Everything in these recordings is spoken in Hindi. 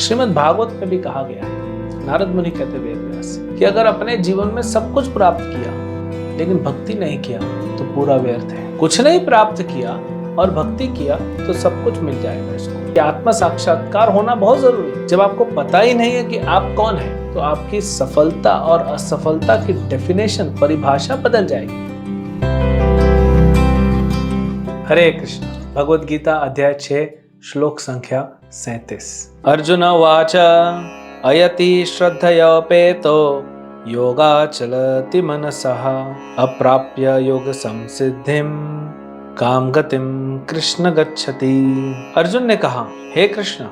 श्रीमद् भागवत में भी कहा गया है, नारद मुनि कहते वेद व्यास कि अगर अपने जीवन में सब कुछ प्राप्त किया लेकिन भक्ति नहीं किया तो पूरा व्यर्थ है। कुछ नहीं प्राप्त किया और भक्ति किया तो सब कुछ मिल जाएगा इसको। आत्म साक्षात्कार होना बहुत जरूरी है। जब आपको पता ही नहीं है कि आप कौन है तो आपकी सफलता और असफलता की डेफिनेशन, परिभाषा बदल जाएगी। हरे कृष्ण। भगवद गीता अध्याय 6 श्लोक संख्या 37। अर्जुन उवाच अयति श्रद्धयोपेतो योगाचलति मनसः अप्राप्य योग संसिद्धिं काम गतिम कृष्ण गच्छति। अर्जुन ने कहा, हे कृष्ण,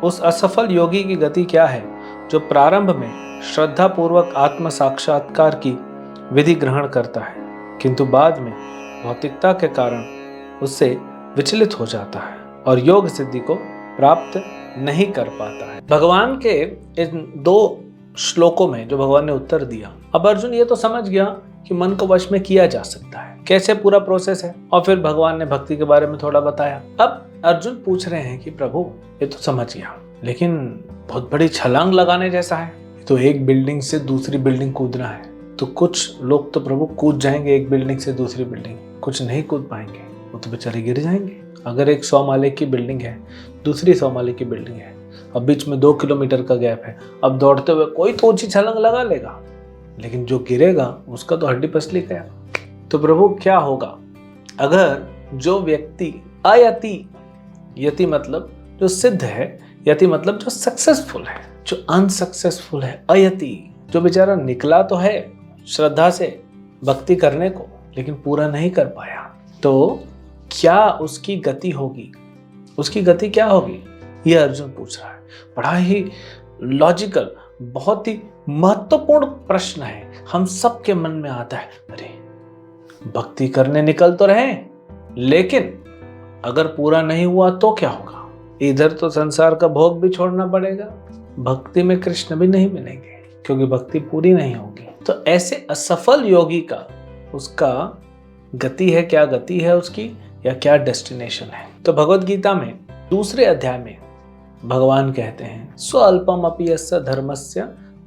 उस असफल योगी की गति क्या है जो प्रारंभ में श्रद्धा पूर्वक आत्म साक्षात्कार की विधि ग्रहण करता है किंतु बाद में भौतिकता के कारण उससे विचलित हो जाता है और योग सिद्धि को प्राप्त नहीं कर पाता है। भगवान के इन 2 श्लोकों में जो भगवान ने उत्तर दिया, अब अर्जुन ये तो समझ गया कि मन को वश में किया जा सकता है, कैसे पूरा प्रोसेस है, और फिर भगवान ने भक्ति के बारे में थोड़ा बताया। अब अर्जुन पूछ रहे हैं कि प्रभु ये तो समझ गया लेकिन बहुत बड़ी छलांग लगाने जैसा है, तो एक बिल्डिंग से दूसरी बिल्डिंग कूदना है, तो कुछ लोग तो प्रभु कूद जाएंगे एक बिल्डिंग से दूसरी बिल्डिंग, कुछ नहीं कूद पाएंगे, वो तो बेचारे गिर जाएंगे। अगर एक 100 माले की बिल्डिंग है, दूसरी 100 माले की बिल्डिंग है, अब बीच में 2 किलोमीटर का गैप है, अब दौड़ते हुए कोई तो ऊंची छलांग लगा लेगा लेकिन जो गिरेगा उसका तो हड्डी पसली गया। तो प्रभु क्या होगा अगर जो व्यक्ति अयति, यति मतलब जो सिद्ध है, यति मतलब जो सक्सेसफुल है, जो अनसक्सेसफुल है, अयति जो बेचारा निकला तो है श्रद्धा से भक्ति करने को लेकिन पूरा नहीं कर पाया, तो क्या उसकी गति होगी, उसकी गति क्या होगी, ये अर्जुन पूछ रहा है। बड़ा ही लॉजिकल, बहुत ही महत्वपूर्ण प्रश्न है। हम सबके मन में आता है, अरे भक्ति करने निकल तो रहे लेकिन अगर पूरा नहीं हुआ तो क्या होगा, इधर तो संसार का भोग भी छोड़ना पड़ेगा, भक्ति में कृष्ण भी नहीं मिलेंगे क्योंकि भक्ति पूरी नहीं होगी। तो ऐसे असफल योगी का उसका गति है, क्या गति है उसकी, या क्या डेस्टिनेशन है। तो भगवद गीता में 2 अध्याय में भगवान कहते हैं, स्वल्पम अपि यस्य धर्मस्य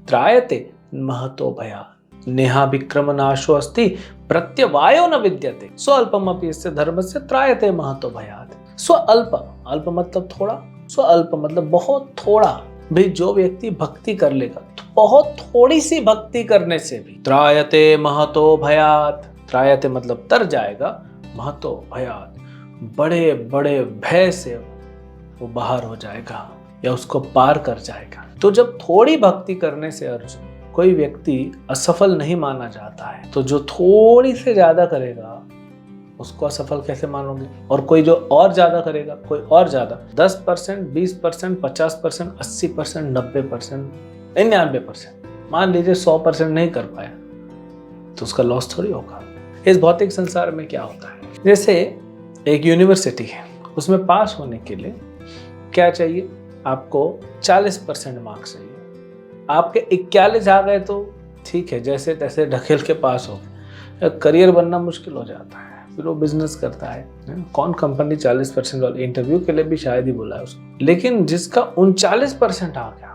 त्रायते महतो भयात् नेहा विक्रम नाशो अस्ति प्रत्यवायो न विद्यते। स्वल्पम अपि यस्य धर्मस्य त्रायते महतो भयात्। स्वअल्प, अल्प मतलब थोड़ा, स्वअल्प मतलब बहुत थोड़ा भी जो व्यक्ति भक्ति कर लेगा तो बहुत थोड़ी सी भक्ति करने से भी त्रायते महतो भयात्, त्रायते मतलब तर जाएगा, महतो भयात् बड़े बड़े भय से वो बाहर हो जाएगा या उसको पार कर जाएगा। तो जब थोड़ी भक्ति करने से अर्जुन कोई व्यक्ति असफल नहीं माना जाता है तो जो थोड़ी से ज्यादा करेगा उसको असफल कैसे मानोगे, और कोई जो और ज्यादा करेगा, कोई और ज्यादा 10%, 20%, 50%, 80%, 90%, 99%, मान लीजिए 100% नहीं कर पाया तो उसका लॉस थोड़ी होगा। इस भौतिक संसार में क्या होता है, जैसे एक यूनिवर्सिटी है, उसमें पास होने के लिए क्या चाहिए, आपको 40% मार्क्स चाहिए, आपके 41 आ गए तो ठीक है, जैसे तैसे ढकेल के पास हो गए। करियर बनना मुश्किल हो जाता है, फिर वो बिजनेस करता है, कौन कंपनी 40% वाले, इंटरव्यू के लिए भी शायद ही बोला है उसको, लेकिन जिसका 39% आ गया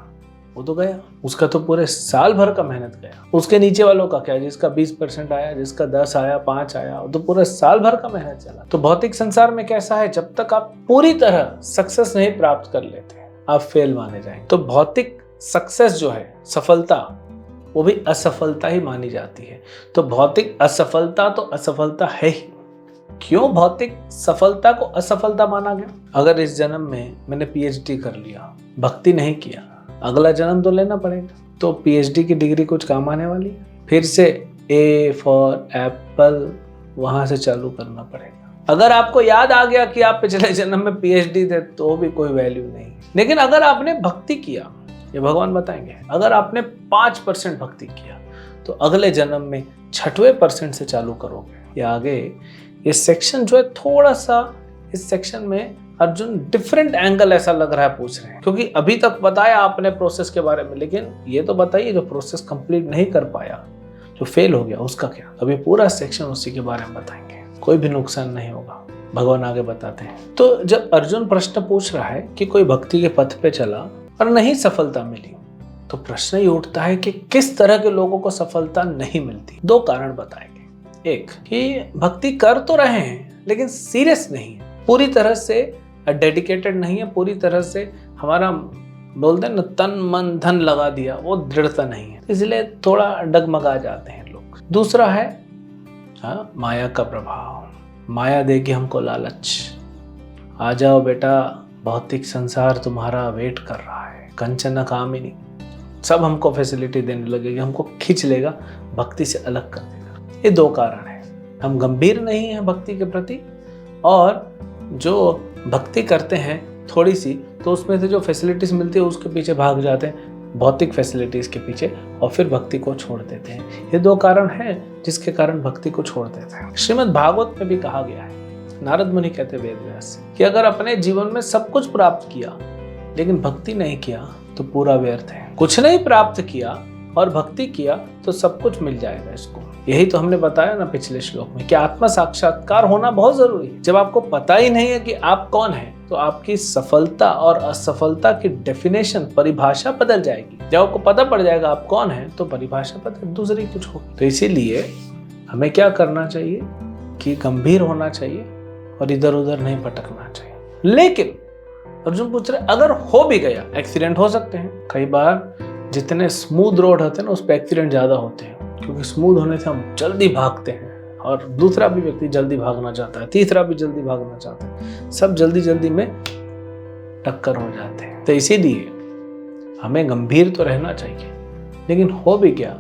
वो तो गया, उसका तो पूरे साल भर का मेहनत गया। उसके नीचे वालों का क्या, जिसका 20% आया, जिसका 10 आया, 5 आया, तो पूरे साल भर का मेहनत चला। तो भौतिक संसार में कैसा है, जब तक आप पूरी तरह सक्सेस नहीं प्राप्त कर लेते आप फेल माने जाएंगे। तो भौतिक सक्सेस जो है, सफलता, वो भी असफलता ही मानी जाती है। तो भौतिक असफलता तो असफलता है ही। क्यों भौतिक सफलता को असफलता माना गया? अगर इस जन्म में मैंने PhD कर लिया, भक्ति नहीं किया, अगला जन्म तो लेना पड़ेगा, तो PhD की डिग्री कुछ काम आने वाली है, फिर से A फॉर एप्पल वहां से चालू करना पड़ेगा। अगर आपको याद आ गया कि आप पिछले जन्म में PhD थे तो भी कोई वैल्यू नहीं। लेकिन अगर आपने भक्ति किया, ये भगवान बताएंगे, अगर आपने 5% भक्ति किया तो अगले जन्म में 6वें% से चालू करोगे। या आगे ये सेक्शन जो है, थोड़ा सा इस सेक्शन में अर्जुन डिफरेंट एंगल ऐसा लग रहा है पूछ रहे हैं, क्योंकि अभी तक बताया आपने प्रोसेस के बारे में, लेकिन ये तो बताइए जो प्रोसेस कंप्लीट नहीं कर पाया, जो फेल हो गया, उसका क्या। अभी पूरा सेक्शन उसी के बारे में बताएंगे, कोई भी नुकसान नहीं होगा, भगवान आगे बताते हैं। तो जब अर्जुन प्रश्न पूछ रहा है कि कोई भक्ति के पथ पे चला पर नहीं सफलता मिली, तो प्रश्न ये उठता है कि किस तरह के लोगों को सफलता नहीं मिलती। 2 कारण बताएंगे। एक कि भक्ति कर तो रहे हैं लेकिन सीरियस नहीं है, पूरी तरह से डेडिकेटेड नहीं है, पूरी तरह से हमारा बोलते हैं ना तन मन धन लगा दिया, वो दृढ़ता नहीं है, इसलिए थोड़ा डगमगा जाते हैं लोग। दूसरा है माया का प्रभाव। माया देगी हमको लालच, आ जाओ बेटा भौतिक संसार तुम्हारा वेट कर रहा है, कंचन कामिनी, सब हमको फैसिलिटी देने लगेगी, हमको खींच लेगा, भक्ति से अलग कर देगा। ये 2 कारण है, हम गंभीर नहीं हैं भक्ति के प्रति, और जो भक्ति करते हैं थोड़ी सी तो उसमें से जो फैसिलिटीज मिलती है उसके पीछे भाग जाते हैं, भौतिक फैसिलिटीज के पीछे, और फिर भक्ति को छोड़ देते हैं। ये 2 कारण हैं जिसके कारण भक्ति को छोड़ देते हैं। श्रीमद् भागवत में भी कहा गया है, नारद मुनि कहते वेद व्यास से, कि अगर अपने जीवन में सब कुछ प्राप्त किया लेकिन भक्ति नहीं किया तो पूरा व्यर्थ है। कुछ नहीं प्राप्त किया और भक्ति किया तो सब कुछ मिल जाएगा इसको। यही तो हमने बताया ना पिछले श्लोक में कि आत्म साक्षात्कार होना बहुत जरूरी है। जब आपको पता ही नहीं है कि आप कौन है तो आपकी सफलता और असफलता की डेफिनेशन, परिभाषा बदल जाएगी। जब आपको पता पड़ जाएगा आप कौन है तो परिभाषा बदल दूसरी कुछ होगी। तो इसीलिए हमें क्या करना चाहिए कि गंभीर होना चाहिए और इधर उधर नहीं भटकना चाहिए। लेकिन अर्जुन पूछ रहे अगर हो भी गया, एक्सीडेंट हो सकते हैं। कई बार जितने स्मूथ रोड होते हैं ना उस पर एक्सीडेंट ज्यादा होते हैं, क्योंकि स्मूथ होने से हम जल्दी भागते हैं और दूसरा भी व्यक्ति जल्दी भागना चाहता है, तीसरा भी जल्दी भागना चाहता है, सब जल्दी जल्दी में टक्कर हो जाते हैं। तो इसीलिए हमें गंभीर तो रहना चाहिए, लेकिन हो भी गया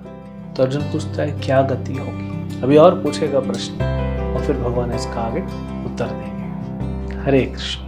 तो अर्जुन पूछता है क्या गति होगी। अभी और पूछेगा प्रश्न और फिर भगवान इसका आगे उत्तर देंगे। हरे कृष्ण।